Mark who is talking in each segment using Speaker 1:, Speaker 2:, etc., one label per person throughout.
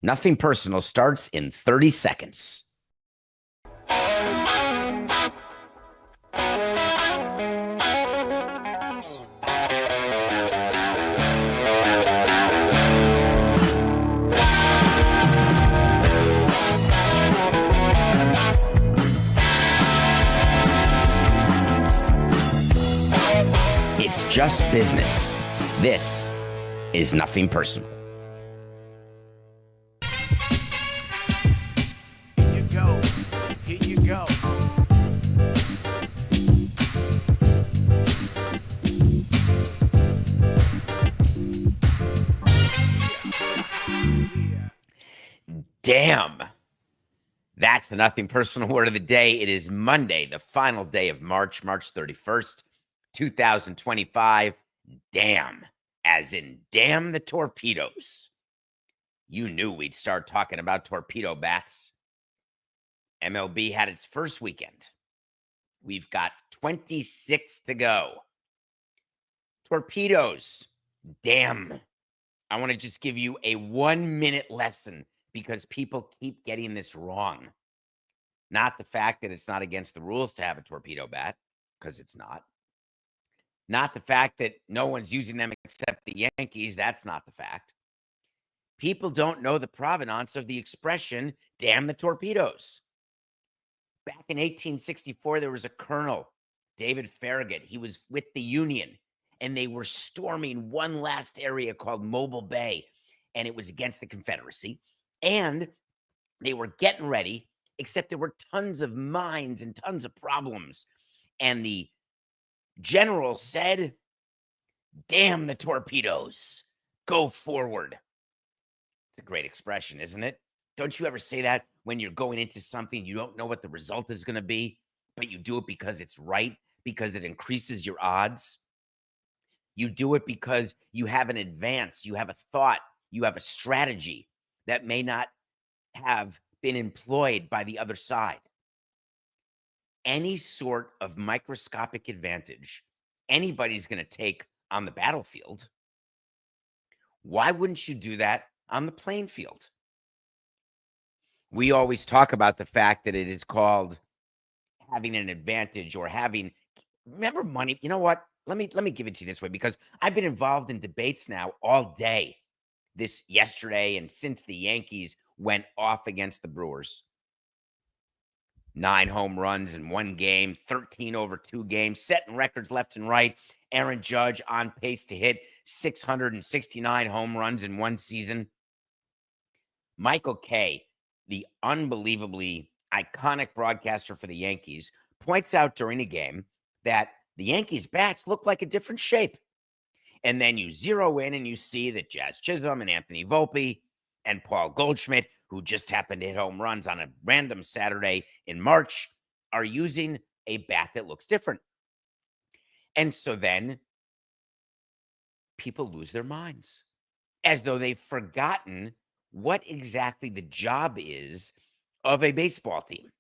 Speaker 1: Nothing Personal starts in 30 seconds. It's just business. This is Nothing Personal.
Speaker 2: Here you go. Here you go.
Speaker 1: Damn. That's the Nothing Personal word of the day. It is Monday, the final day of March 31st, 2025. Damn, as in damn the torpedoes. You knew we'd start talking about torpedo bats. MLB had its first weekend. We've got 26 to go. Torpedoes, damn. I want to just give you a 1-minute lesson because people keep getting this wrong. Not the fact that it's not against the rules to have a torpedo bat, because it's not. Not the fact that no one's using them except the Yankees. That's not the fact. People don't know the provenance of the expression, damn the torpedoes. Back in 1864, there was a colonel, David Farragut. He was with the Union, and they were storming one last area called Mobile Bay, and it was against the Confederacy. And they were getting ready, except there were tons of mines and tons of problems. And the general said, damn the torpedoes, go forward. It's a great expression, isn't it? Don't you ever say that when you're going into something, you don't know what the result is going to be, but you do it because it's right, because it increases your odds? You do it because you have an advance, you have a thought, you have a strategy that may not have been employed by the other side. Any sort of microscopic advantage anybody's going to take on the battlefield, why wouldn't you do that on the playing field? We always talk about the fact that it is called having an advantage or having, remember money. You know what? Let me give it to you this way, because I've been involved in debates now all day, this yesterday and since the Yankees went off against the Brewers. 9 home runs in one game, 13 over 2 games, setting records left and right. Aaron Judge on pace to hit 669 home runs in one season. Michael Kay, the unbelievably iconic broadcaster for the Yankees, points out during a game that the Yankees' bats look like a different shape. And then you zero in and you see that Jazz Chisholm and Anthony Volpe and Paul Goldschmidt, who just happened to hit home runs on a random Saturday in March, are using a bat that looks different. And so then people lose their minds as though they've forgotten what exactly the job is of a baseball team.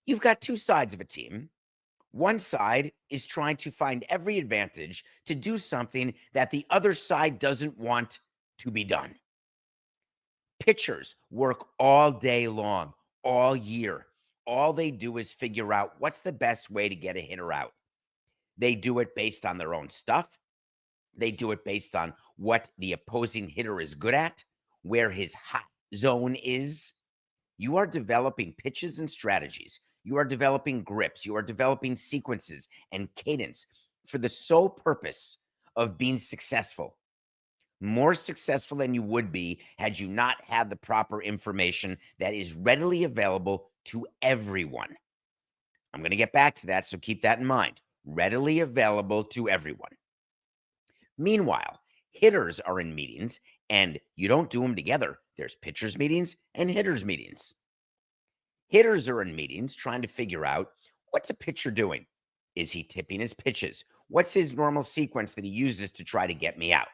Speaker 1: You've got two sides of a team. One side is trying to find every advantage to do something that the other side doesn't want to be done. Pitchers work all day long, all year. All they do is figure out what's the best way to get a hitter out. They do it based on their own stuff. They do it based on what the opposing hitter is good at, where his hot zone is. You are developing pitches and strategies. You are developing grips. You are developing sequences and cadence for the sole purpose of being successful. More successful than you would be had you not had the proper information that is readily available to everyone. I'm going to get back to that, so keep that in mind. Readily available to everyone. Meanwhile, hitters are in meetings, and you don't do them together. There's pitchers meetings and hitters meetings. Hitters are in meetings trying to figure out, what's a pitcher doing? Is he tipping his pitches? What's his normal sequence that he uses to try to get me out?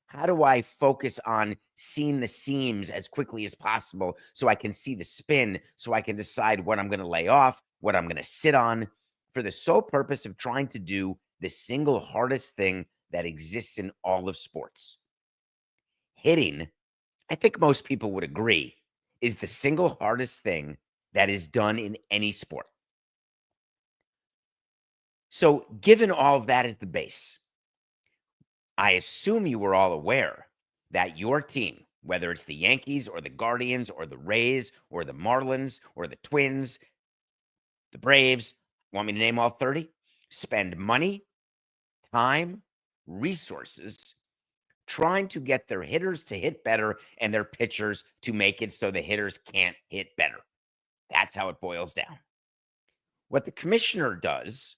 Speaker 1: How do I focus on seeing the seams as quickly as possible so I can see the spin, so I can decide what I'm going to lay off, what I'm going to sit on, for the sole purpose of trying to do the single hardest thing that exists in all of sports. Hitting I think most people would agree, is the single hardest thing that is done in any sport. So, given all of that as the base, I assume you were all aware that your team, whether it's the Yankees or the Guardians or the Rays or the Marlins or the Twins, the Braves, want me to name all 30? Spend money, time, resources trying to get their hitters to hit better and their pitchers to make it so the hitters can't hit better. That's how it boils down. What the commissioner does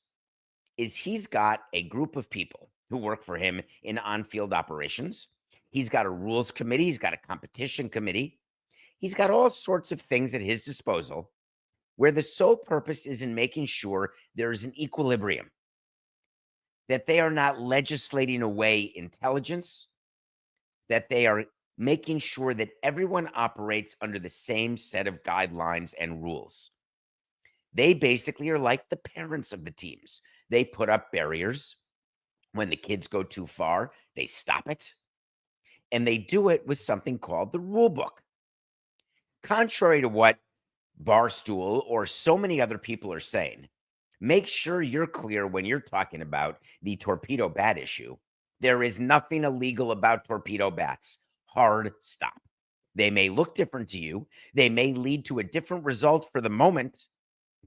Speaker 1: is he's got a group of people who work for him in on-field operations. He's got a rules committee. He's got a competition committee. He's got all sorts of things at his disposal where the sole purpose is in making sure there is an equilibrium, that they are not legislating away intelligence, that they are making sure that everyone operates under the same set of guidelines and rules. They basically are like the parents of the teams. They put up barriers. When the kids go too far, they stop it. And they do it with something called the rule book. Contrary to what Barstool or so many other people are saying, make sure you're clear when you're talking about the torpedo bat issue. There is nothing illegal about torpedo bats. Hard stop. They may look different to you. They may lead to a different result for the moment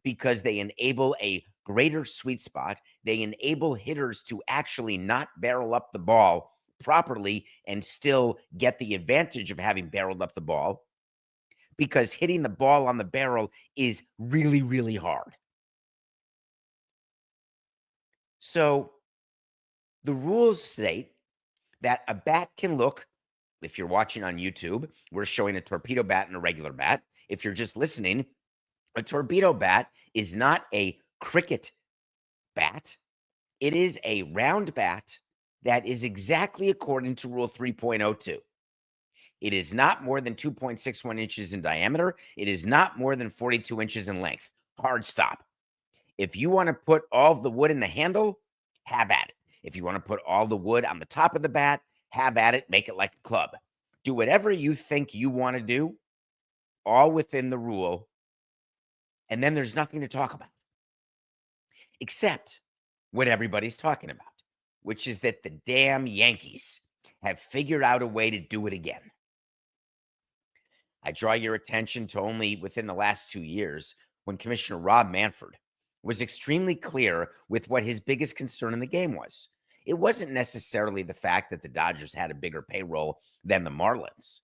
Speaker 1: because they enable a greater sweet spot. They enable hitters to actually not barrel up the ball properly and still get the advantage of having barreled up the ball, because hitting the ball on the barrel is really, really hard. So the rules state that a bat can look, if you're watching on YouTube, we're showing a torpedo bat and a regular bat. If you're just listening, a torpedo bat is not a cricket bat. It is a round bat that is exactly according to Rule 3.02. It is not more than 2.61 inches in diameter. It is not more than 42 inches in length. Hard stop. If you want to put all of the wood in the handle, have at it. If you want to put all the wood on the top of the bat, have at it. Make it like a club. Do whatever you think you want to do, all within the rule. And then there's nothing to talk about, except what everybody's talking about, which is that the damn Yankees have figured out a way to do it again. I draw your attention to only within the last 2 years when Commissioner Rob Manfred was extremely clear with what his biggest concern in the game was. It wasn't necessarily the fact that the Dodgers had a bigger payroll than the Marlins.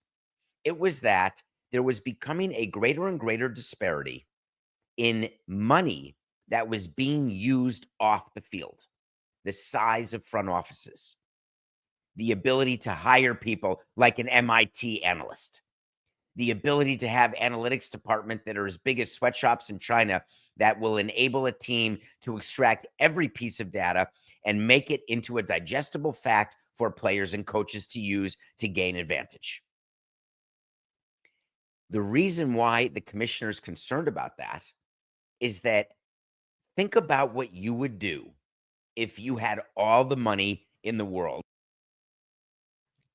Speaker 1: It was that there was becoming a greater and greater disparity in money that was being used off the field, the size of front offices, the ability to hire people like an MIT analyst, the ability to have analytics department that are as big as sweatshops in China that will enable a team to extract every piece of data and make it into a digestible fact for players and coaches to use to gain advantage. The reason why the commissioner is concerned about that is that think about what you would do if you had all the money in the world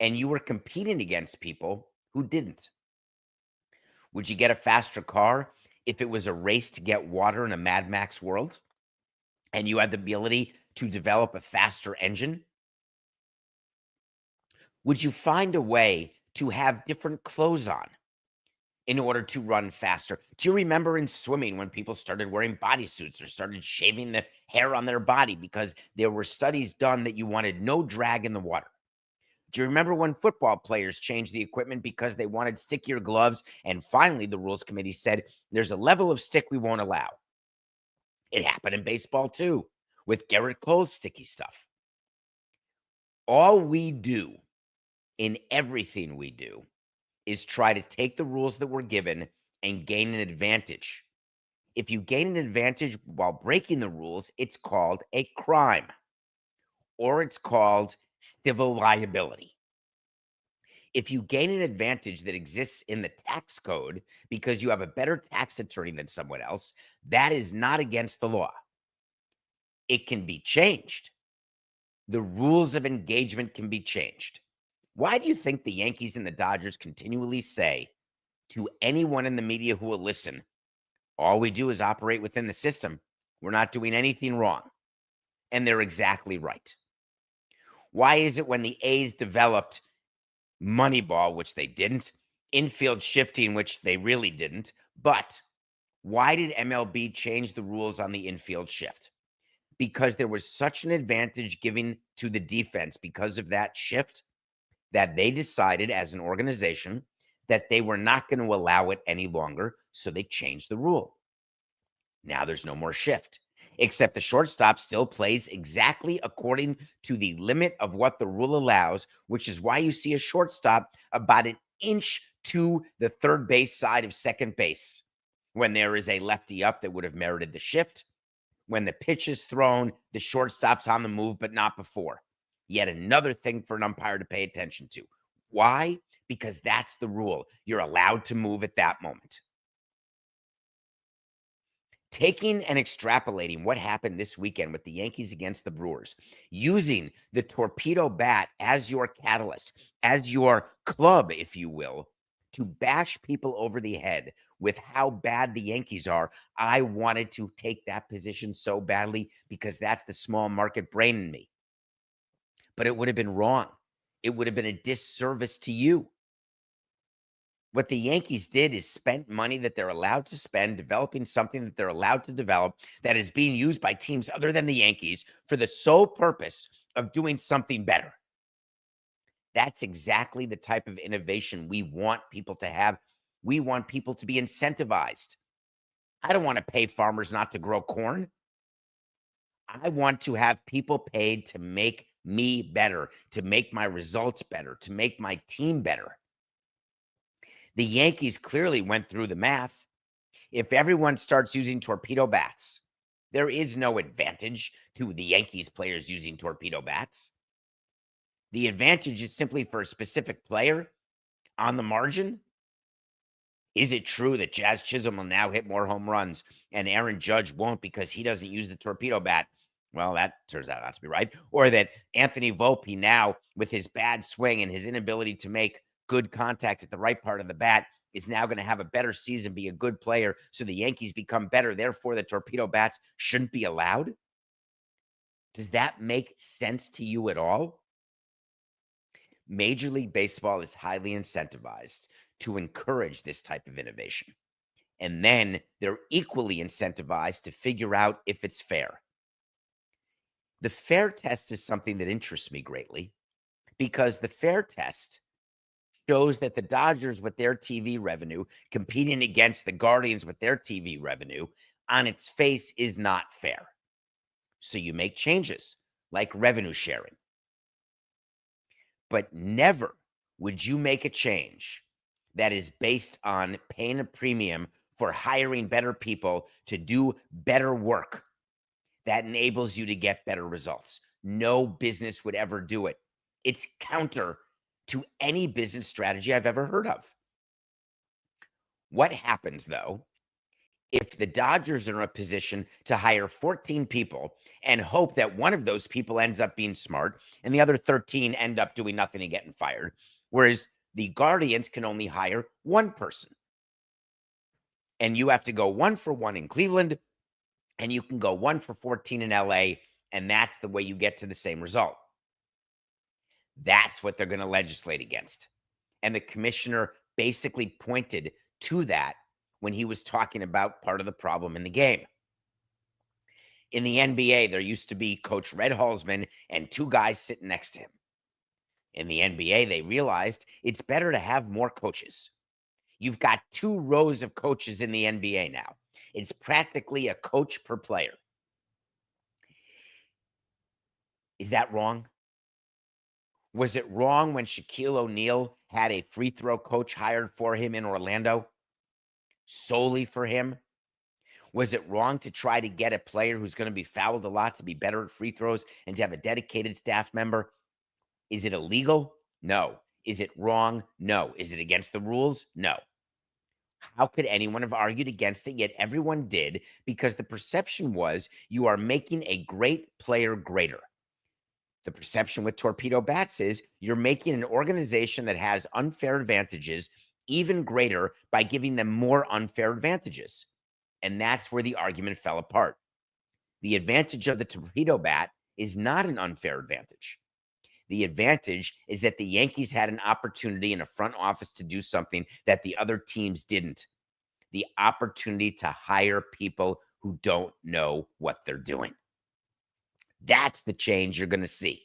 Speaker 1: and you were competing against people who didn't. Would you get a faster car if it was a race to get water in a Mad Max world and you had the ability to develop a faster engine? Would you find a way to have different clothes on in order to run faster? Do you remember in swimming when people started wearing bodysuits or started shaving the hair on their body because there were studies done that you wanted no drag in the water? Do you remember when football players changed the equipment because they wanted stickier gloves? And finally, the rules committee said, there's a level of stick we won't allow. It happened in baseball too, with Garrett Cole's sticky stuff. All we do in everything we do is try to take the rules that we're given and gain an advantage. If you gain an advantage while breaking the rules, it's called a crime, or it's called civil liability. If you gain an advantage that exists in the tax code because you have a better tax attorney than someone else, that is not against the law. It can be changed. The rules of engagement can be changed. Why do you think the Yankees and the Dodgers continually say to anyone in the media who will listen, all we do is operate within the system. We're not doing anything wrong. And they're exactly right. Why is it when the A's developed Moneyball, which they didn't, infield shifting, which they really didn't, but why did MLB change the rules on the infield shift? Because there was such an advantage given to the defense because of that shift that they decided as an organization that they were not going to allow it any longer. So they changed the rule. Now there's no more shift, except the shortstop still plays exactly according to the limit of what the rule allows, which is why you see a shortstop about an inch to the third base side of second base when there is a lefty up that would have merited the shift. When the pitch is thrown, the shortstop's on the move, but not before. Yet another thing for an umpire to pay attention to. Why? Because that's the rule. You're allowed to move at that moment. Taking and extrapolating what happened this weekend with the Yankees against the Brewers, using the Torpedo bat as your catalyst, as your club, if you will, to bash people over the head with how bad the Yankees are. I wanted to take that position so badly because that's the small market brain in me. But it would have been wrong. It would have been a disservice to you. What the Yankees did is spent money that they're allowed to spend, developing something that they're allowed to develop that is being used by teams other than the Yankees for the sole purpose of doing something better. That's exactly the type of innovation we want people to have. We want people to be incentivized. I don't want to pay farmers not to grow corn. I want to have people paid to make me better, to make my results better, to make my team better. The Yankees clearly went through the math. If everyone starts using torpedo bats, there is no advantage to the Yankees players using torpedo bats. The advantage is simply for a specific player on the margin. Is it true that Jazz Chisholm will now hit more home runs and Aaron Judge won't because he doesn't use the torpedo bat? Well, that turns out not to be right. Or that Anthony Volpe now, with his bad swing and his inability to make good contact at the right part of the bat, is now going to have a better season, be a good player, so the Yankees become better. Therefore, the torpedo bats shouldn't be allowed? Does that make sense to you at all? Major League Baseball is highly incentivized to encourage this type of innovation. And then they're equally incentivized to figure out if it's fair. The fair test is something that interests me greatly because the fair test shows that the Dodgers with their TV revenue competing against the Guardians with their TV revenue on its face is not fair. So you make changes like revenue sharing. But never would you make a change that is based on paying a premium for hiring better people to do better work that enables you to get better results. No business would ever do it. It's counter to any business strategy I've ever heard of. What happens, though, if the Dodgers are in a position to hire 14 people and hope that one of those people ends up being smart and the other 13 end up doing nothing and getting fired, whereas the Guardians can only hire one person? And you have to go 1-for-1 in Cleveland, and you can go 1-for-14 in LA, and that's the way you get to the same result. That's what they're going to legislate against. And the commissioner basically pointed to that when he was talking about part of the problem in the game. In the NBA, there used to be Coach Red Halsman and two guys sitting next to him. In the NBA, they realized it's better to have more coaches. You've got 2 rows of coaches in the NBA now. It's practically a coach per player. Is that wrong? Was it wrong when Shaquille O'Neal had a free throw coach hired for him in Orlando solely for him? Was it wrong to try to get a player who's going to be fouled a lot to be better at free throws and to have a dedicated staff member? Is it illegal? No. Is it wrong? No. Is it against the rules? No. How could anyone have argued against it? Yet everyone did, because the perception was you are making a great player greater. The perception with torpedo bats is you're making an organization that has unfair advantages even greater by giving them more unfair advantages. And that's where the argument fell apart. The advantage of the torpedo bat is not an unfair advantage. The advantage is that the Yankees had an opportunity in a front office to do something that the other teams didn't. The opportunity to hire people who don't know what they're doing. That's the change you're going to see.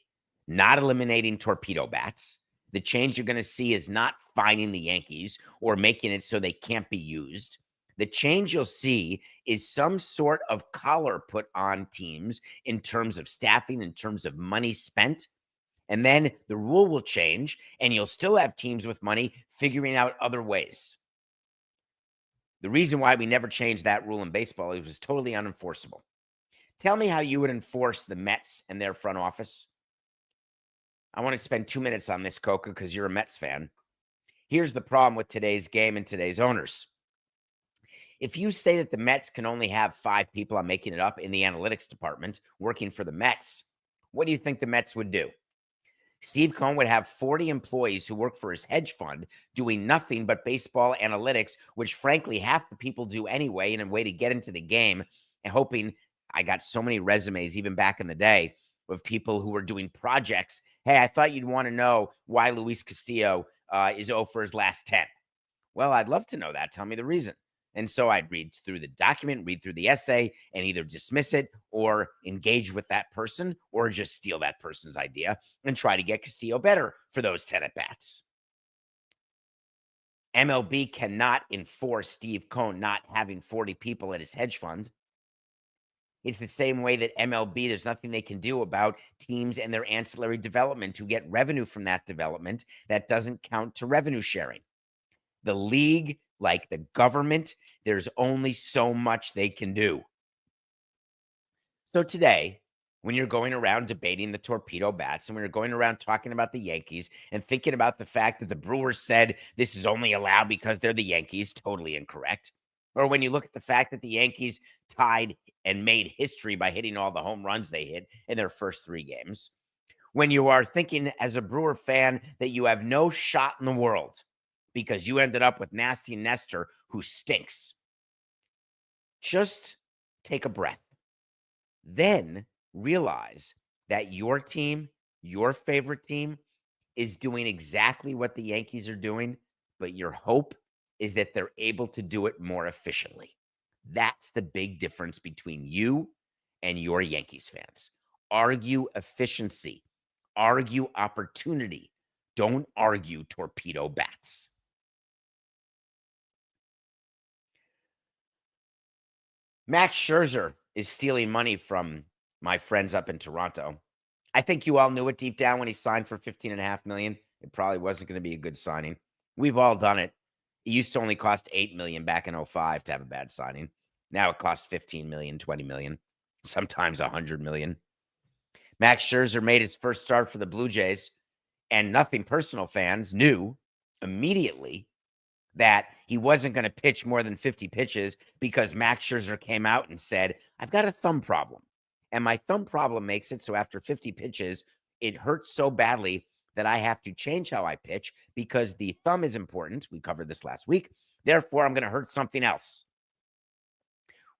Speaker 1: Not eliminating torpedo bats. The change you're going to see is not fining the Yankees or making it so they can't be used. The change you'll see is some sort of collar put on teams in terms of staffing, in terms of money spent. And then the rule will change, and you'll still have teams with money figuring out other ways. The reason why we never changed that rule in baseball, it was totally unenforceable. Tell me how you would enforce the Mets and their front office. I want to spend 2 minutes on this, Coca, because you're a Mets fan. Here's the problem with today's game and today's owners. If you say that the Mets can only have 5 people, I'm making it up, in the analytics department working for the Mets, what do you think the Mets would do? Steve Cohen would have 40 employees who work for his hedge fund doing nothing but baseball analytics, which frankly half the people do anyway, in a way to get into the game, and hoping. I got so many resumes even back in the day of people who were doing projects. Hey, I thought you'd want to know why Luis Castillo is 0 for his last 10. Well, I'd love to know that. Tell me the reason. And so I'd read through the document, read through the essay, and either dismiss it or engage with that person or just steal that person's idea and try to get Castillo better for those 10 at-bats. MLB cannot enforce Steve Cohen not having 40 people at his hedge fund. It's the same way that MLB, there's nothing they can do about teams and their ancillary development to get revenue from that development. That doesn't count to revenue sharing. The league, like the government, there's only so much they can do. So today, when you're going around debating the torpedo bats and when you're going around talking about the Yankees and thinking about the fact that the Brewers said this is only allowed because they're the Yankees, totally incorrect. Or when you look at the fact that the Yankees tied and made history by hitting all the home runs they hit in their first 3 games. When you are thinking as a Brewer fan that you have no shot in the world because you ended up with Nasty Nestor who stinks. Just take a breath. Then realize that your team, your favorite team, is doing exactly what the Yankees are doing, but your hope is that they're able to do it more efficiently. That's the big difference between you and your Yankees fans. Argue efficiency. Argue opportunity. Don't argue torpedo bats. Max Scherzer is stealing money from my friends up in Toronto. I think you all knew it deep down when he signed for $15.5 million. It probably wasn't going to be a good signing. We've all done it. It used to only cost $8 million back in 2005 to have a bad signing. Now it costs $15 million, $20 million, sometimes $100 million. Max Scherzer made his first start for the Blue Jays, and Nothing Personal fans knew immediately that he wasn't going to pitch more than 50 pitches because Max Scherzer came out and said, I've got a thumb problem. And my thumb problem makes it so after 50 pitches, it hurts so badly that I have to change how I pitch because the thumb is important. We covered this last week. Therefore, I'm going to hurt something else.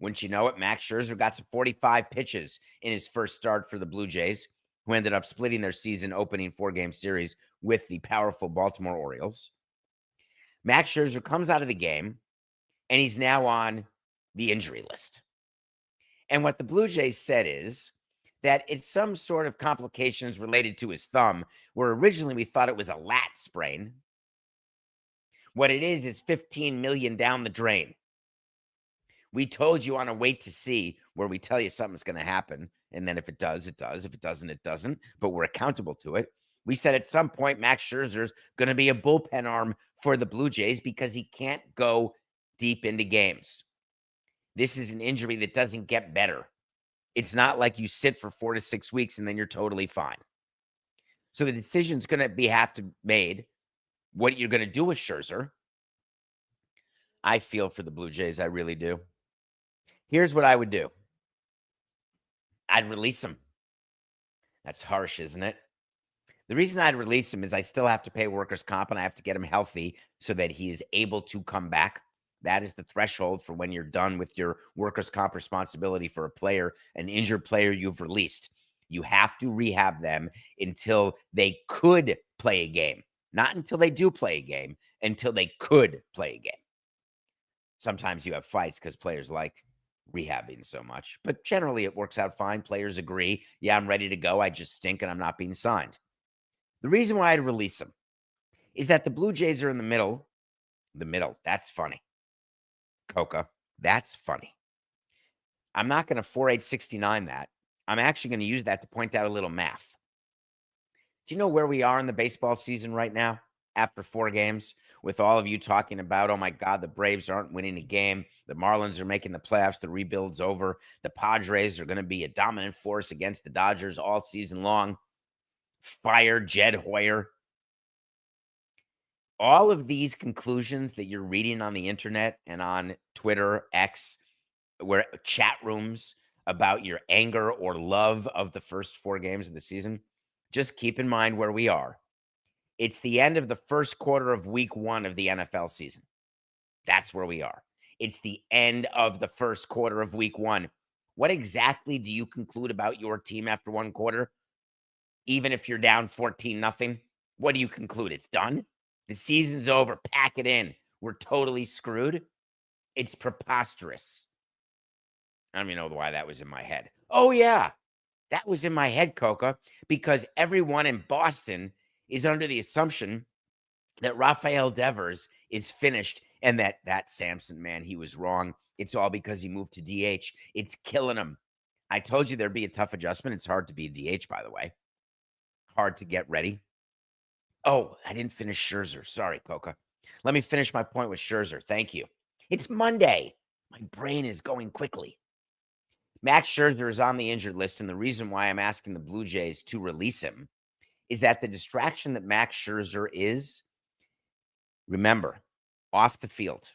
Speaker 1: Wouldn't you know it, Max Scherzer got to 45 pitches in his first start for the Blue Jays, who ended up splitting their season opening 4-game series with the powerful Baltimore Orioles. Max Scherzer comes out of the game, and he's now on the injury list. And what the Blue Jays said is that it's some sort of complications related to his thumb, where originally we thought it was a lat sprain. What it is $15 million down the drain. We told you on a wait to see where we tell you something's going to happen. And then if it does, it does. If it doesn't, it doesn't. But we're accountable to it. We said at some point, Max Scherzer's going to be a bullpen arm for the Blue Jays because he can't go deep into games. This is an injury that doesn't get better. It's not like you sit for 4 to 6 weeks and then you're totally fine. So the decision's going to have to be made what you're going to do with Scherzer. I feel for the Blue Jays. I really do. Here's what I would do. I'd release him. That's harsh, isn't it? The reason I'd release him is I still have to pay workers' comp and I have to get him healthy so that he is able to come back. That is the threshold for when you're done with your workers' comp responsibility for a player, an injured player you've released. You have to rehab them until they could play a game, not until they do play a game, until they could play a game. Sometimes you have fights because players like rehabbing so much, but generally it works out fine. Players agree, yeah, I'm ready to go. I just stink and I'm not being signed. The reason why I'd release him is that the Blue Jays are in the middle. The middle. That's funny. Coca. That's funny. I'm not going to 4869 that. I'm actually going to use that to point out a little math. Do you know where we are in the baseball season right now after 4 games? With all of you talking about, oh my God, the Braves aren't winning a game. The Marlins are making the playoffs. The rebuild's over. The Padres are going to be a dominant force against the Dodgers all season long. Fire Jed Hoyer. All of these conclusions that you're reading on the internet and on Twitter, X, where chat rooms about your anger or love of the first 4 games of the season, just keep in mind where we are. It's the end of the first quarter of week 1 of the NFL season. That's where we are. It's the end of the first quarter of week 1. What exactly do you conclude about your team after 1 quarter? Even if you're down 14-0, what do you conclude? It's done? The season's over. Pack it in. We're totally screwed. It's preposterous. I don't even know why that was in my head. Oh, yeah. That was in my head, Coca, because everyone in Boston is under the assumption that Rafael Devers is finished and that Samson, man, he was wrong. It's all because he moved to DH. It's killing him. I told you there'd be a tough adjustment. It's hard to be a DH, by the way. Hard to get ready. Oh, I didn't finish Scherzer. Sorry, Coca. Let me finish my point with Scherzer. Thank you. It's Monday. My brain is going quickly. Max Scherzer is on the injured list, and the reason why I'm asking the Blue Jays to release him is that the distraction that Max Scherzer is, remember, off the field,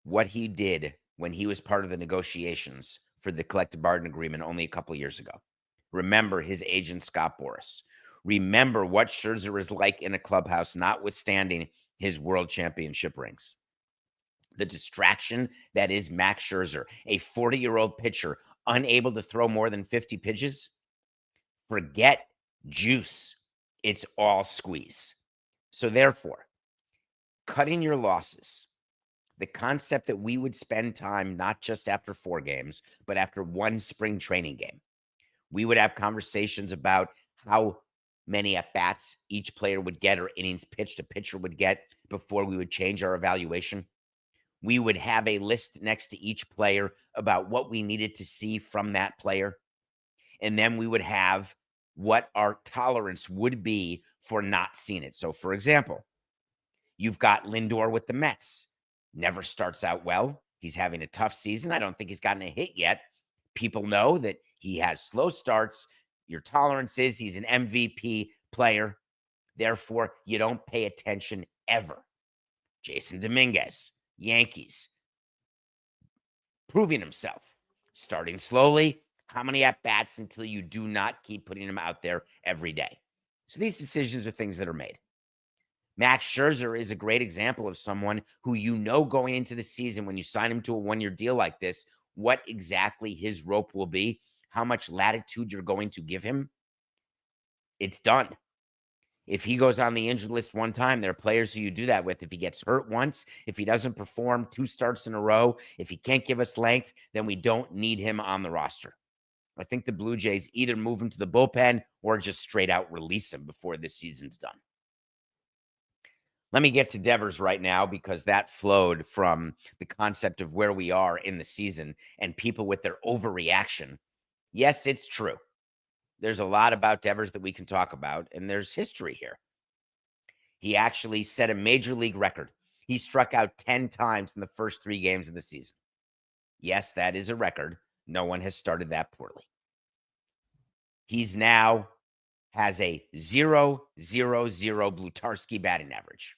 Speaker 1: what he did when he was part of the negotiations for the collective bargaining agreement only a couple years ago. Remember his agent, Scott Boras. Remember what Scherzer is like in a clubhouse, notwithstanding his world championship rings. The distraction that is Max Scherzer, a 40-year-old pitcher, unable to throw more than 50 pitches, forget juice. It's all squeeze. So therefore, cutting your losses, the concept that we would spend time not just after 4 games, but after 1 spring training game. We would have conversations about how many at-bats each player would get or innings pitched a pitcher would get before we would change our evaluation. We would have a list next to each player about what we needed to see from that player. And then we would have what our tolerance would be for not seeing it. So, for example, you've got Lindor with the Mets. Never starts out well. He's having a tough season. I don't think he's gotten a hit yet. People know that he has slow starts. Your tolerance is he's an MVP player. Therefore, you don't pay attention ever. Jason Dominguez, Yankees, proving himself, starting slowly. How many at-bats until you do not keep putting him out there every day? So these decisions are things that are made. Max Scherzer is a great example of someone who you know going into the season when you sign him to a 1-year deal like this, what exactly his rope will be, how much latitude you're going to give him. It's done. If he goes on the injured list 1 time, there are players who you do that with. If he gets hurt once, if he doesn't perform 2 starts in a row, if he can't give us length, then we don't need him on the roster. I think the Blue Jays either move him to the bullpen or just straight out release him before this season's done. Let me get to Devers right now because that flowed from the concept of where we are in the season and people with their overreaction. Yes, it's true. There's a lot about Devers that we can talk about, and there's history here. He actually set a major league record. He struck out 10 times in the first 3 games of the season. Yes, that is a record. No one has started that poorly. He's now has a 0.00 Blutarski batting average.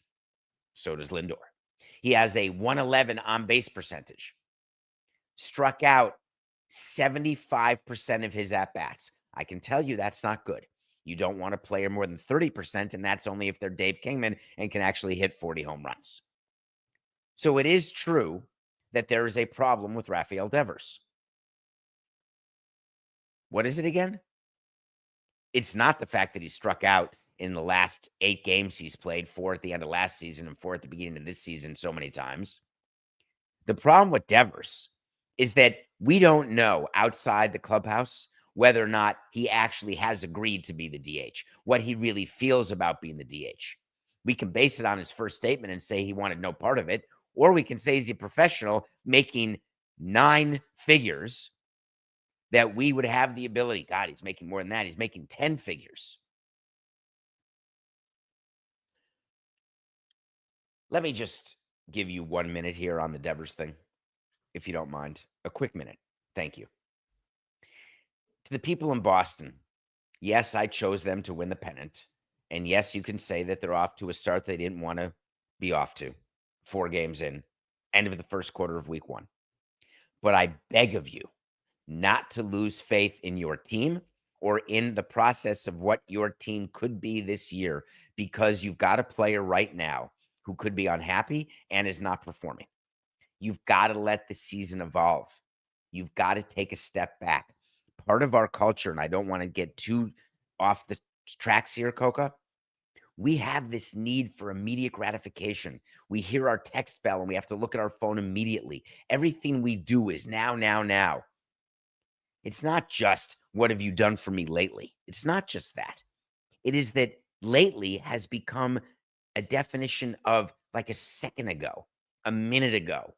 Speaker 1: So does Lindor. He has a 111 on-base percentage. Struck out 75% of his at-bats. I can tell you that's not good. You don't want a player more than 30%, and that's only if they're Dave Kingman and can actually hit 40 home runs. So it is true that there is a problem with Rafael Devers. What is it again? It's not the fact that he struck out in the last 8 games he's played, 4 at the end of last season and 4 at the beginning of this season so many times. The problem with Devers is that we don't know outside the clubhouse whether or not he actually has agreed to be the DH, what he really feels about being the DH. We can base it on his first statement and say he wanted no part of it, or we can say he's a professional making 9 figures that we would have the ability. God, he's making more than that. He's making 10 figures. Let me just give you 1 minute here on the Devers thing, if you don't mind. A quick minute. Thank you. To the people in Boston, yes, I chose them to win the pennant. And yes, you can say that they're off to a start they didn't want to be off to. 4 games in, end of the first quarter of week 1. But I beg of you not to lose faith in your team or in the process of what your team could be this year, because you've got a player right now who could be unhappy and is not performing. You've got to let the season evolve. You've got to take a step back. Part of our culture, and I don't want to get too off the tracks here, Coca, we have this need for immediate gratification. We hear our text bell and we have to look at our phone immediately. Everything we do is now, now, now. It's not just, what have you done for me lately? It's not just that. It is that lately has become a definition of like a second ago, a minute ago.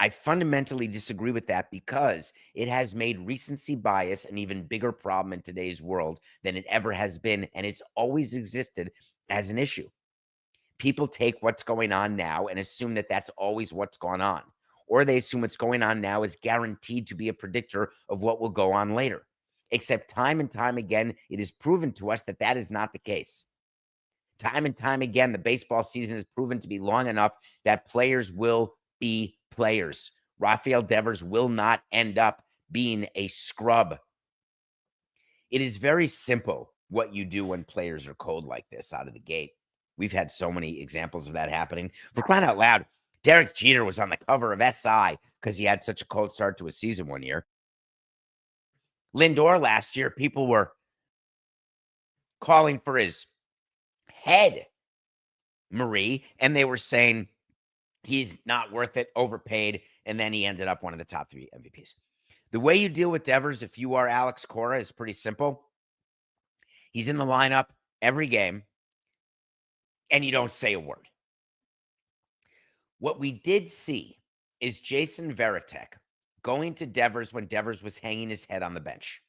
Speaker 1: I fundamentally disagree with that because it has made recency bias an even bigger problem in today's world than it ever has been, and it's always existed as an issue. People take what's going on now and assume that that's always what's gone on, or they assume what's going on now is guaranteed to be a predictor of what will go on later. Except time and time again, it is proven to us that that is not the case. Time and time again, the baseball season has proven to be long enough that players will be players. Rafael Devers will not end up being a scrub. It is very simple what you do when players are cold like this out of the gate. We've had so many examples of that happening. For crying out loud, Derek Jeter was on the cover of SI because he had such a cold start to a season one year. Lindor last year, people were calling for his head, Marie, and they were saying he's not worth it, overpaid, and then he ended up one of the top 3 MVPs. The way you deal with Devers, if you are Alex Cora, is pretty simple. He's in the lineup every game, and you don't say a word. What we did see is Jason Varitek going to Devers when Devers was hanging his head on the bench.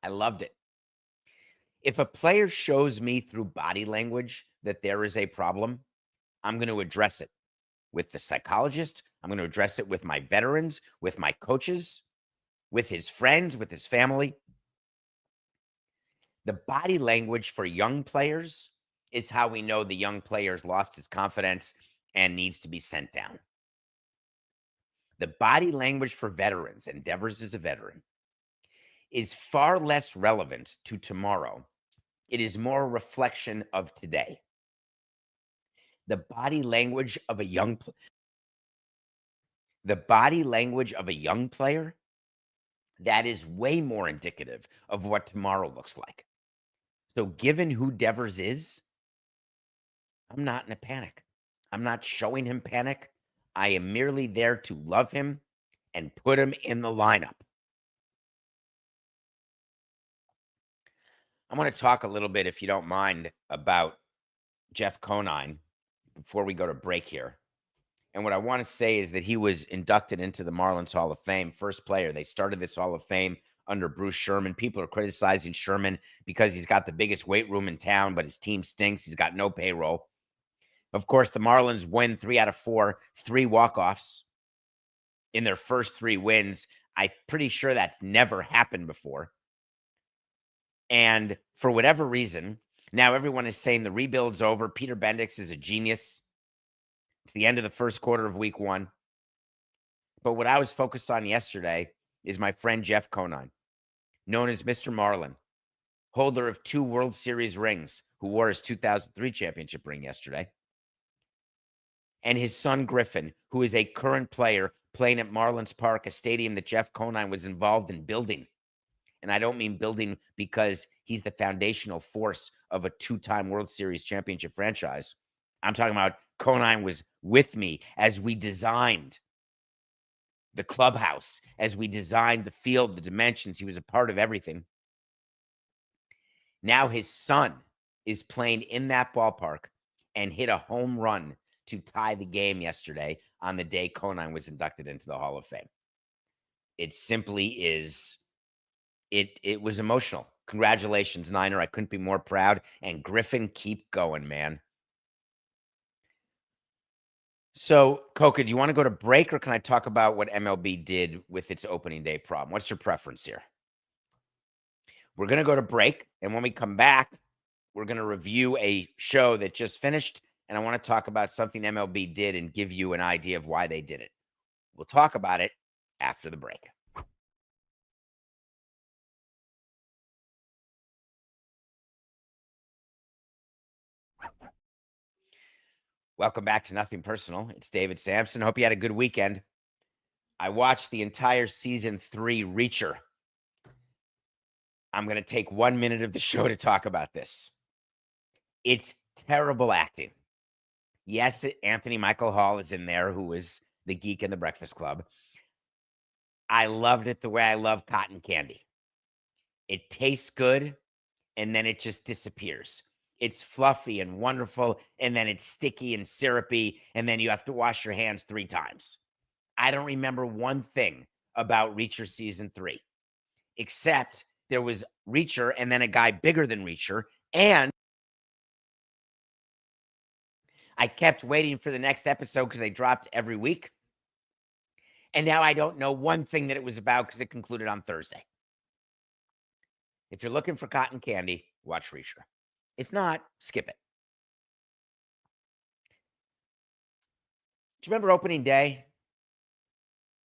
Speaker 1: I loved it. If a player shows me through body language that there is a problem, I'm going to address it with the psychologist. I'm going to address it with my veterans, with my coaches, with his friends, with his family. The body language for young players is how we know the young player's lost his confidence and needs to be sent down. The body language for veterans, and Devers is a veteran, is far less relevant to tomorrow. It is more a reflection of today. The body language of a young player, that is way more indicative of what tomorrow looks like. So given who Devers is, I'm not in a panic. I'm not showing him panic. I am merely there to love him and put him in the lineup. I want to talk a little bit, if you don't mind, about Jeff Conine before we go to break here. And what I want to say is that he was inducted into the Marlins Hall of Fame, first player. They started this Hall of Fame under Bruce Sherman. People are criticizing Sherman because he's got the biggest weight room in town, but his team stinks. He's got no payroll. Of course, the Marlins win 3 out of 4, 3 walk-offs in their first 3 wins. I'm pretty sure that's never happened before. And for whatever reason, now everyone is saying the rebuild's over. Peter Bendix is a genius. It's the end of the first quarter of week 1. But what I was focused on yesterday is my friend Jeff Conine. known as Mr. Marlin, holder of 2 World Series rings, who wore his 2003 championship ring yesterday, and his son Griffin, who is a current player playing at Marlins Park, a stadium that Jeff Conine was involved in building. And I don't mean building because he's the foundational force of a 2-time World Series championship franchise. I'm talking about Conine was with me as we designed the clubhouse, as we designed the field, the dimensions. He was a part of everything. Now his son is playing in that ballpark and hit a home run to tie the game yesterday on the day Conine was inducted into the Hall of Fame. It simply is, it was emotional. Congratulations, Niner. I couldn't be more proud. And Griffin, keep going, man. So, Coca, do you want to go to break, or can I talk about what MLB did with its opening day problem? What's your preference here? We're going to go to break, and when we come back, we're going to review a show that just finished, and I want to talk about something MLB did and give you an idea of why they did it. We'll talk about it after the break. Welcome back to Nothing Personal. It's David Sampson. Hope you had a good weekend. I watched the entire season 3 Reacher. I'm going to take 1 minute of the show to talk about this. It's terrible acting. Yes, Anthony Michael Hall is in there, who is the geek in the Breakfast Club. I loved it the way I love cotton candy. It tastes good, and then it just disappears. It's fluffy and wonderful, and then it's sticky and syrupy, and then you have to wash your hands 3 times. I don't remember one thing about Reacher season 3, except there was Reacher and then a guy bigger than Reacher, and I kept waiting for the next episode because they dropped every week. And now I don't know one thing that it was about because it concluded on Thursday. If you're looking for cotton candy, watch Reacher. If not, skip it. Do you remember opening day?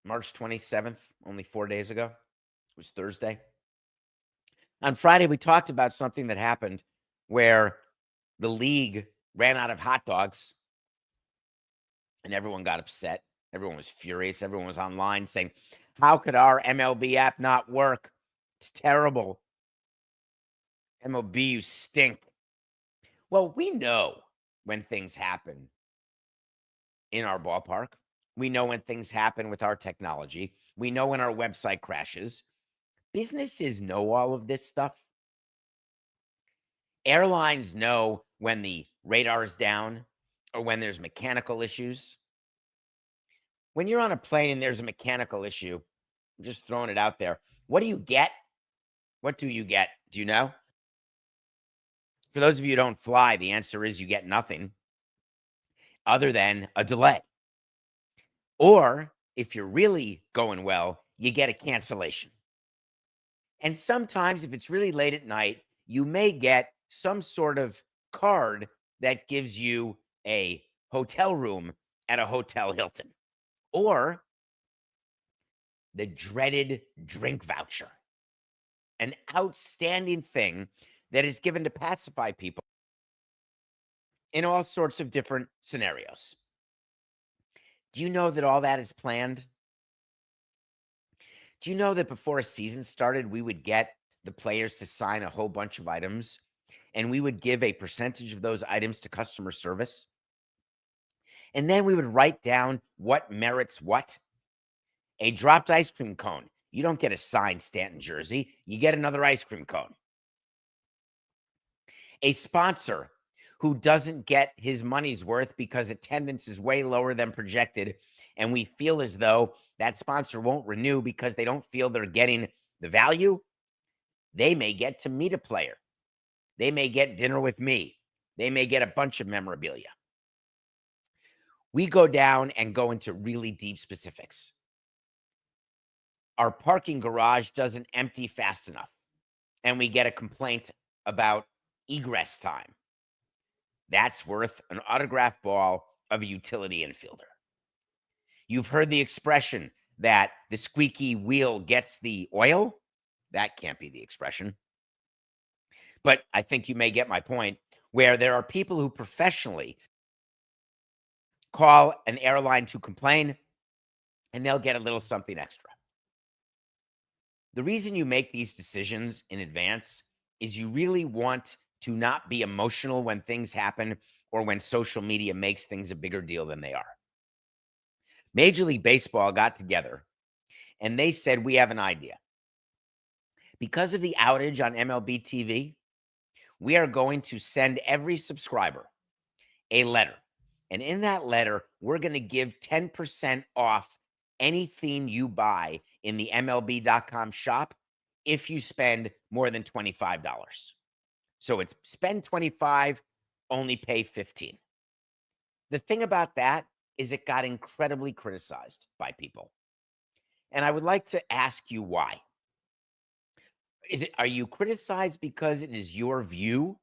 Speaker 1: March 27th, only 4 days ago. It was Thursday. On Friday, we talked about something that happened where the league ran out of hot dogs and everyone got upset. Everyone was furious. Everyone was online saying, how could our MLB app not work? It's terrible. MLB, you stink. Well, we know when things happen in our ballpark. We know when things happen with our technology. We know when our website crashes. Businesses know all of this stuff. Airlines know when the radar is down or when there's mechanical issues. When you're on a plane and there's a mechanical issue, I'm just throwing it out there. What do you get? What do you get? Do you know? For those of you who don't fly, the answer is you get nothing other than a delay. Or if you're really going well, you get a cancellation. And sometimes if it's really late at night, you may get some sort of card that gives you a hotel room at a Hotel Hilton, or the dreaded drink voucher, an outstanding thing that is given to pacify people in all sorts of different scenarios. Do you know that all that is planned? Do you know that before a season started, we would get the players to sign a whole bunch of items, and we would give a percentage of those items to customer service? And then we would write down what merits what. A dropped ice cream cone. You don't get a signed Stanton jersey. You get another ice cream cone. A sponsor who doesn't get his money's worth because attendance is way lower than projected, and we feel as though that sponsor won't renew because they don't feel they're getting the value, they may get to meet a player. They may get dinner with me. They may get a bunch of memorabilia. We go down and go into really deep specifics. Our parking garage doesn't empty fast enough, and we get a complaint about egress time. That's worth an autographed ball of a utility infielder. You've heard the expression that the squeaky wheel gets the oil. That can't be the expression. But I think you may get my point, where there are people who professionally call an airline to complain, and they'll get a little something extra. The reason you make these decisions in advance is you really want to not be emotional when things happen or when social media makes things a bigger deal than they are. Major League Baseball got together and they said, we have an idea. Because of the outage on MLB TV, we are going to send every subscriber a letter. And in that letter, we're going to give 10% off anything you buy in the MLB.com shop if you spend more than $25. So it's spend 25, only pay 15. The thing about that is it got incredibly criticized by people. And I would like to ask you why. Are you criticized because it is your view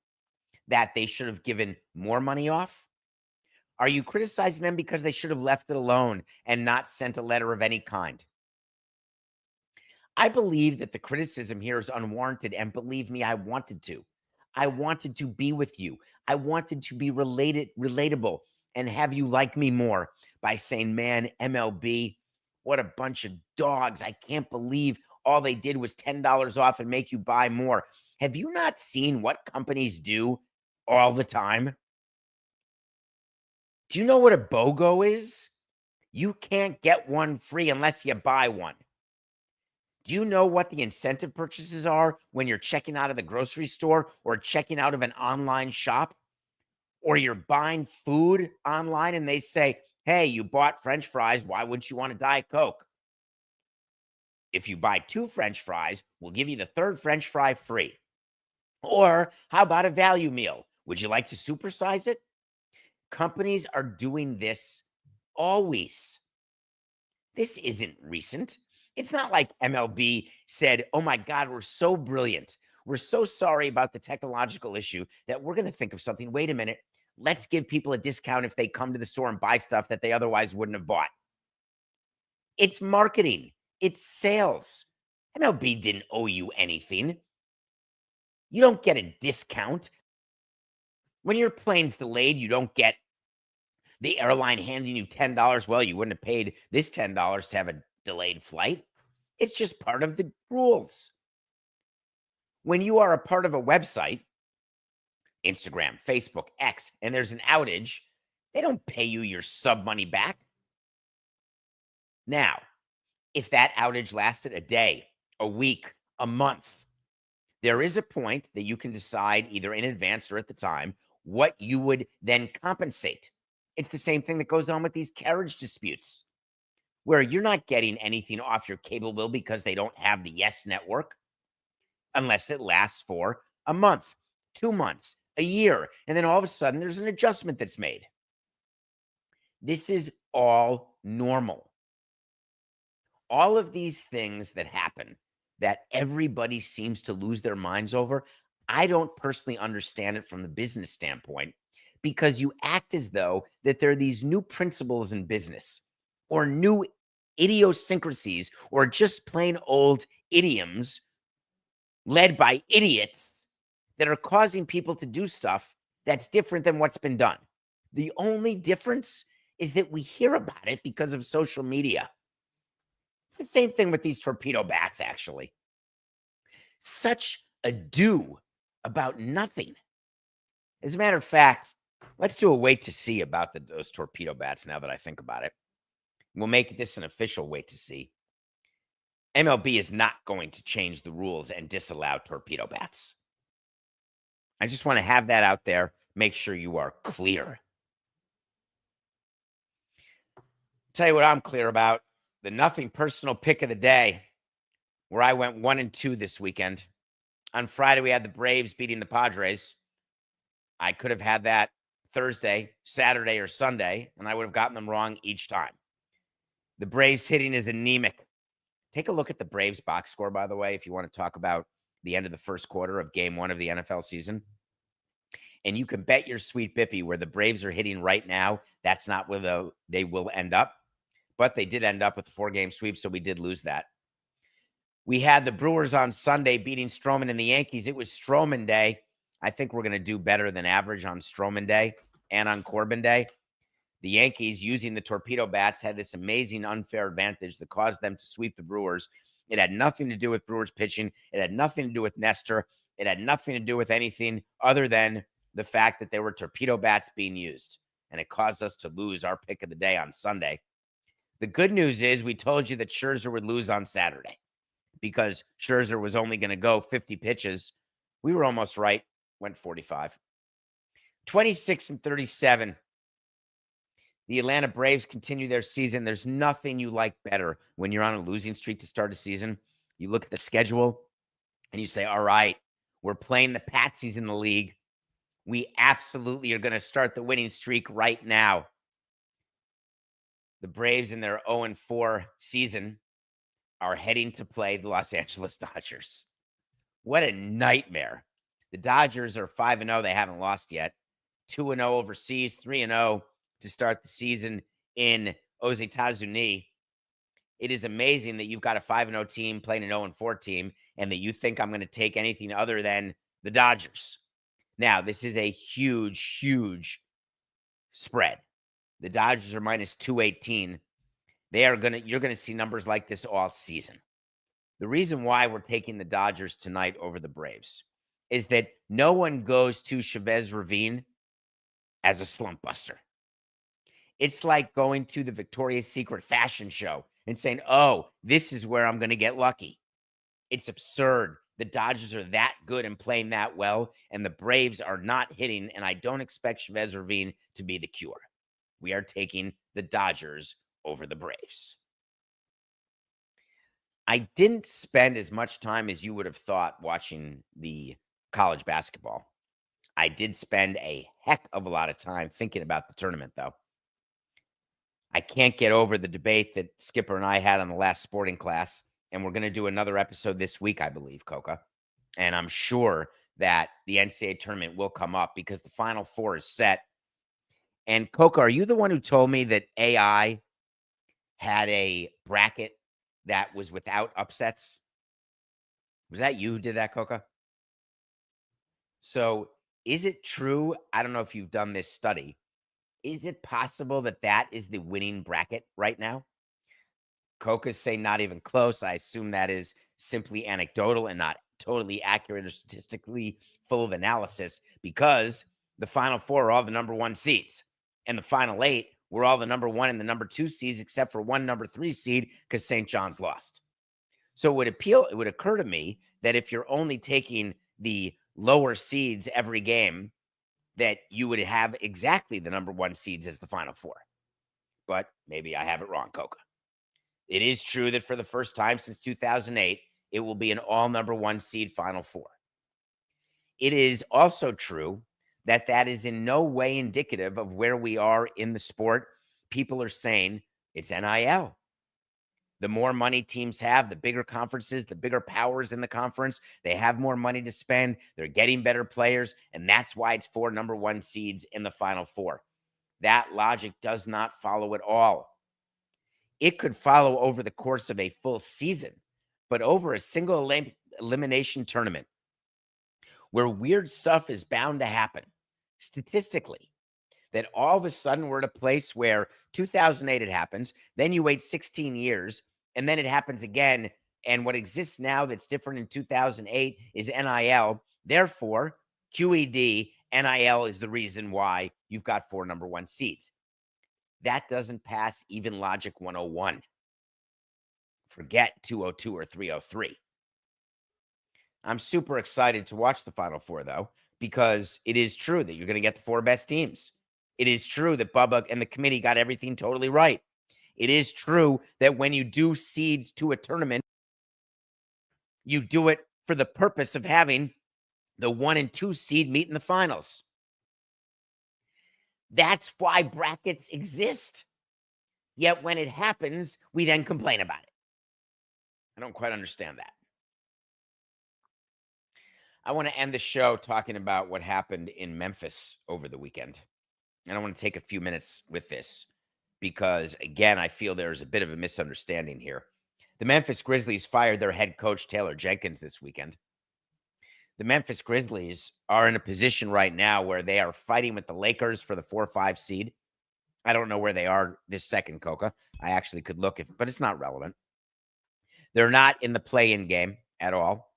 Speaker 1: that they should have given more money off? Are you criticizing them because they should have left it alone and not sent a letter of any kind? I believe that the criticism here is unwarranted, and believe me, I wanted to. I wanted to be with you. I wanted to be relatable and have you like me more by saying, man, MLB, what a bunch of dogs. I can't believe all they did was $10 off and make you buy more. Have you not seen what companies do all the time? Do you know what a BOGO is? You can't get one free unless you buy one. Do you know what the incentive purchases are when you're checking out of the grocery store or checking out of an online shop? Or you're buying food online and they say, hey, you bought French fries. Why wouldn't you want a Diet Coke? If you buy 2 French fries, we'll give you the 3rd French fry free. Or how about a value meal? Would you like to supersize it? Companies are doing this always. This isn't recent. It's not like MLB said, oh my God, we're so brilliant. We're so sorry about the technological issue that we're going to think of something. Wait a minute. Let's give people a discount if they come to the store and buy stuff that they otherwise wouldn't have bought. It's marketing. It's sales. MLB didn't owe you anything. You don't get a discount. When your plane's delayed, you don't get the airline handing you $10. Well, you wouldn't have paid this $10 to have a delayed flight. It's just part of the rules. When you are a part of a website, Instagram, Facebook, X, and there's an outage, they don't pay you your sub money back. Now, if that outage lasted a day, a week, a month, there is a point that you can decide either in advance or at the time what you would then compensate. It's the same thing that goes on with these carriage disputes, where you're not getting anything off your cable bill because they don't have the Yes Network, unless it lasts for a month, 2 months, a year, and then all of a sudden there's an adjustment that's made. This is all normal. All of these things that happen that everybody seems to lose their minds over, I don't personally understand it from the business standpoint, because you act as though that there are these new principles in business or new idiosyncrasies or just plain old idioms led by idiots that are causing people to do stuff that's different than what's been done. The only difference is that we hear about it because of social media. It's the same thing with these torpedo bats, actually. Such ado about nothing. As a matter of fact, let's do a wait to see about those torpedo bats now that I think about it. We'll make this an official wait to see. MLB is not going to change the rules and disallow torpedo bats. I just want to have that out there. Make sure you are clear. Tell you what I'm clear about. The nothing personal pick of the day, where I went 1-2 this weekend. On Friday, we had the Braves beating the Padres. I could have had that Thursday, Saturday, or Sunday, and I would have gotten them wrong each time. The Braves hitting is anemic. Take a look at the Braves box score, by the way, if you want to talk about the end of the first quarter of game 1 of the NFL season. And you can bet your sweet bippy where the Braves are hitting right now, that's not where they will end up. But they did end up with a 4-game sweep, so we did lose that. We had the Brewers on Sunday beating Stroman and the Yankees. It was Stroman Day. I think we're going to do better than average on Stroman Day and on Corbin Day. The Yankees, using the torpedo bats, had this amazing unfair advantage that caused them to sweep the Brewers. It had nothing to do with Brewers pitching. It had nothing to do with Nestor. It had nothing to do with anything other than the fact that there were torpedo bats being used. And it caused us to lose our pick of the day on Sunday. The good news is we told you that Scherzer would lose on Saturday because Scherzer was only going to go 50 pitches. We were almost right. Went 45. 26-37. The Atlanta Braves continue their season. There's nothing you like better when you're on a losing streak to start a season. You look at the schedule and you say, all right, we're playing the patsies in the league. We absolutely are going to start the winning streak right now. The Braves in their 0-4 season are heading to play the Los Angeles Dodgers. What a nightmare. The Dodgers are 5-0. They haven't lost yet. 2-0 overseas, 3-0 to start the season in Aux États-Unis. It is amazing that you've got a 5-0 team playing an 0-4 team and that you think I'm going to take anything other than the Dodgers. Now, this is a huge, huge spread. The Dodgers are minus 218. You're going to see numbers like this all season. The reason why we're taking the Dodgers tonight over the Braves is that no one goes to Chavez Ravine as a slump buster. It's like going to the Victoria's Secret fashion show and saying, oh, this is where I'm going to get lucky. It's absurd. The Dodgers are that good and playing that well, and the Braves are not hitting, and I don't expect Chavez Ravine to be the cure. We are taking the Dodgers over the Braves. I didn't spend as much time as you would have thought watching the college basketball. I did spend a heck of a lot of time thinking about the tournament, though. I can't get over the debate that Skipper and I had on the last sporting class, and we're going to do another episode this week, I believe, Coca. And I'm sure that the NCAA tournament will come up because the Final Four is set. And Coca, are you the one who told me that AI had a bracket that was without upsets? Was that you who did that, Coca? So is it true? I don't know if you've done this study. Is it possible that that is the winning bracket right now? Coca's saying not even close. I assume that is simply anecdotal and not totally accurate or statistically full of analysis because the Final Four are all the number one seeds. And the Final Eight were all the number one and the number two seeds except for one number three seed because St. John's lost. So it would occur to me that if you're only taking the lower seeds every game, that you would have exactly the number one seeds as the Final Four. But maybe I have it wrong, Coca. It is true that for the first time since 2008, it will be an all number one seed Final Four. It is also true that that is in no way indicative of where we are in the sport. People are saying it's NIL. The more money teams have, the bigger conferences, the bigger powers in the conference, they have more money to spend. They're getting better players, and that's why it's 4 number one seeds in the Final Four. That logic does not follow at all. It could follow over the course of a full season, but over a single elimination tournament where weird stuff is bound to happen statistically, that all of a sudden we're at a place where 2008 it happens, then you wait 16 years, and then it happens again. And what exists now that's different in 2008 is NIL. Therefore, QED, NIL is the reason why you've got 4 number one seeds. That doesn't pass even Logic 101. Forget 202 or 303. I'm super excited to watch the Final Four, though, because it is true that you're going to get the 4 best teams. It is true that Bubba and the committee got everything totally right. It is true that when you do seeds to a tournament, you do it for the purpose of having the 1 and 2 seed meet in the finals. That's why brackets exist. Yet when it happens, we then complain about it. I don't quite understand that. I want to end the show talking about what happened in Memphis over the weekend. And I want to take a few minutes with this because, again, I feel there's a bit of a misunderstanding here. The Memphis Grizzlies fired their head coach, Taylor Jenkins, this weekend. The Memphis Grizzlies are in a position right now where they are fighting with the Lakers for the 4-5 seed. I don't know where they are this second, Coca. I actually could look, but it's not relevant. They're not in the play-in game at all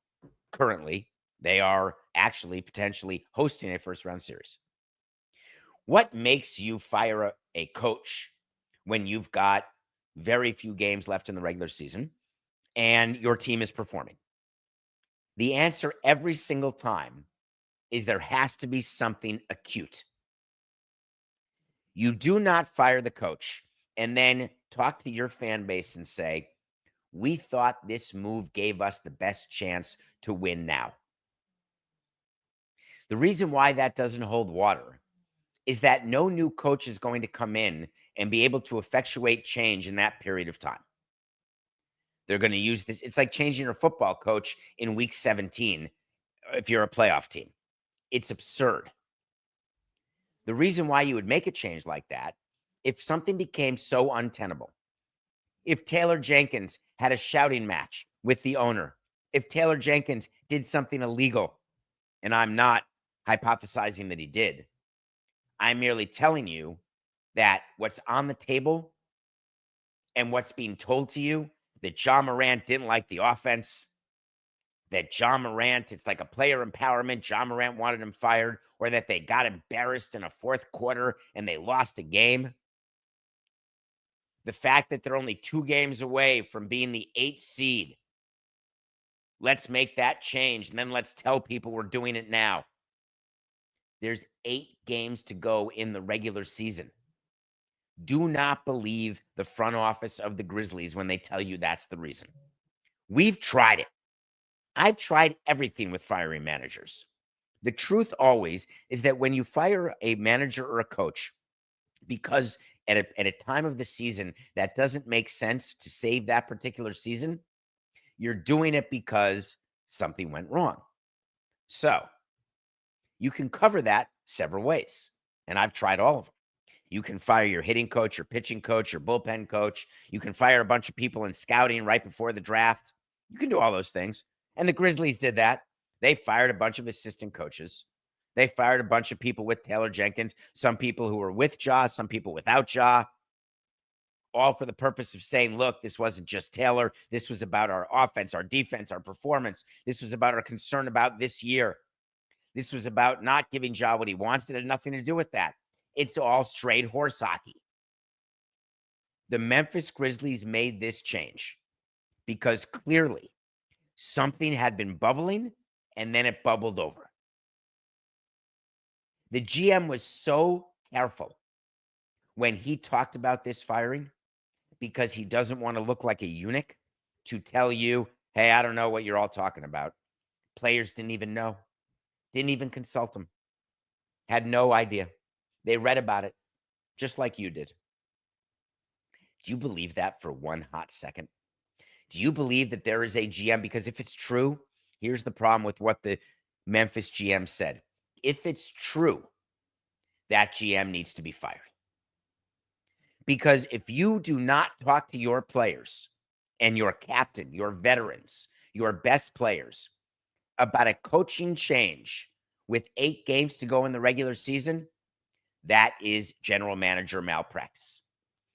Speaker 1: currently. They are actually potentially hosting a first-round series. What makes you fire a coach when you've got very few games left in the regular season and your team is performing? The answer every single time is there has to be something acute. You do not fire the coach and then talk to your fan base and say, we thought this move gave us the best chance to win now. The reason why that doesn't hold water is that no new coach is going to come in and be able to effectuate change in that period of time. They're going to use this. It's like changing your football coach in week 17 if you're a playoff team. It's absurd. The reason why you would make a change like that, if something became so untenable, if Taylor Jenkins had a shouting match with the owner, if Taylor Jenkins did something illegal, and I'm not hypothesizing that he did, I'm merely telling you that what's on the table and what's being told to you, that John Morant didn't like the offense, that John Morant, it's like a player empowerment, John Morant wanted him fired, or that they got embarrassed in a fourth quarter and they lost a game. The fact that they're only 2 games away from being the 8th seed. Let's make that change, and then let's tell people we're doing it now. There's 8 games to go in the regular season. Do not believe the front office of the Grizzlies when they tell you that's the reason. We've tried it. I've tried everything with firing managers. The truth always is that when you fire a manager or a coach, because at a time of the season that doesn't make sense to save that particular season, you're doing it because something went wrong. So you can cover that several ways, and I've tried all of them. You can fire your hitting coach, your pitching coach, your bullpen coach. You can fire a bunch of people in scouting right before the draft. You can do all those things. And the Grizzlies did that. They fired a bunch of assistant coaches. They fired a bunch of people with Taylor Jenkins, some people who were with Ja, some people without Ja, all for the purpose of saying, look, this wasn't just Taylor. This was about our offense, our defense, our performance. This was about our concern about this year. This was about not giving Ja what he wants. It had nothing to do with that. It's all straight horse hockey. The Memphis Grizzlies made this change because clearly something had been bubbling and then it bubbled over. The GM was so careful when he talked about this firing because he doesn't want to look like a eunuch to tell you, hey, I don't know what you're all talking about. Players didn't even know, didn't even consult him, had no idea. They read about it just like you did. Do you believe that for one hot second? Do you believe that there is a GM? Because if it's true, here's the problem with what the Memphis GM said. If it's true, that GM needs to be fired. Because if you do not talk to your players and your captain, your veterans, your best players about a coaching change with 8 games to go in the regular season, that is general manager malpractice.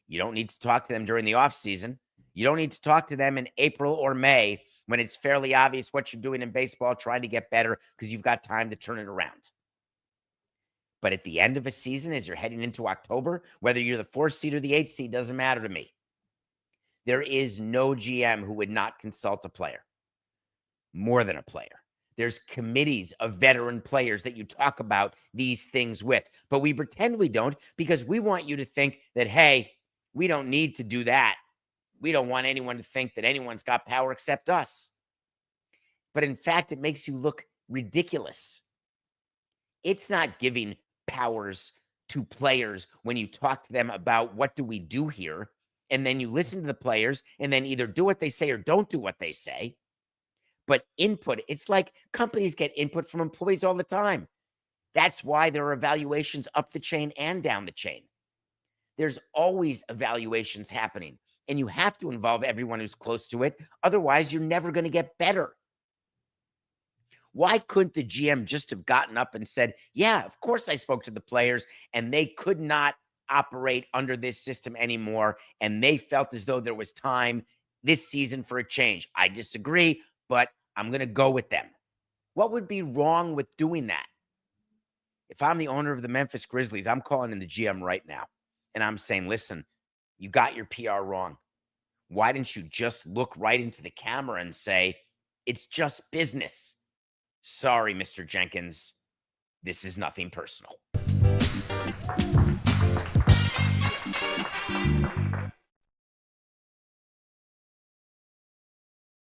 Speaker 1: You don't need to talk to them during the offseason. You don't need to talk to them in April or May when it's fairly obvious what you're doing in baseball, trying to get better because you've got time to turn it around. But at the end of a season, as you're heading into October, whether you're the 4th seed or the 8th seed, doesn't matter to me. There is no GM who would not consult a player, more than a player. There's committees of veteran players that you talk about these things with, but we pretend we don't because we want you to think that, hey, we don't need to do that. We don't want anyone to think that anyone's got power except us. But in fact, it makes you look ridiculous. It's not giving powers to players when you talk to them about what do we do here, and then you listen to the players and then either do what they say or don't do what they say. But input, it's like companies get input from employees all the time. That's why there are evaluations up the chain and down the chain. There's always evaluations happening. and you have to involve everyone who's close to it. Otherwise, you're never going to get better. Why couldn't the GM just have gotten up and said, yeah, of course I spoke to the players and they could not operate under this system anymore. And they felt as though there was time this season for a change. I disagree, but I'm going to go with them. What would be wrong with doing that? If I'm the owner of the Memphis Grizzlies, I'm calling in the GM right now. And I'm saying, listen, you got your PR wrong. Why didn't you just look right into the camera and say, it's just business? Sorry, Mr. Jenkins. This is nothing personal.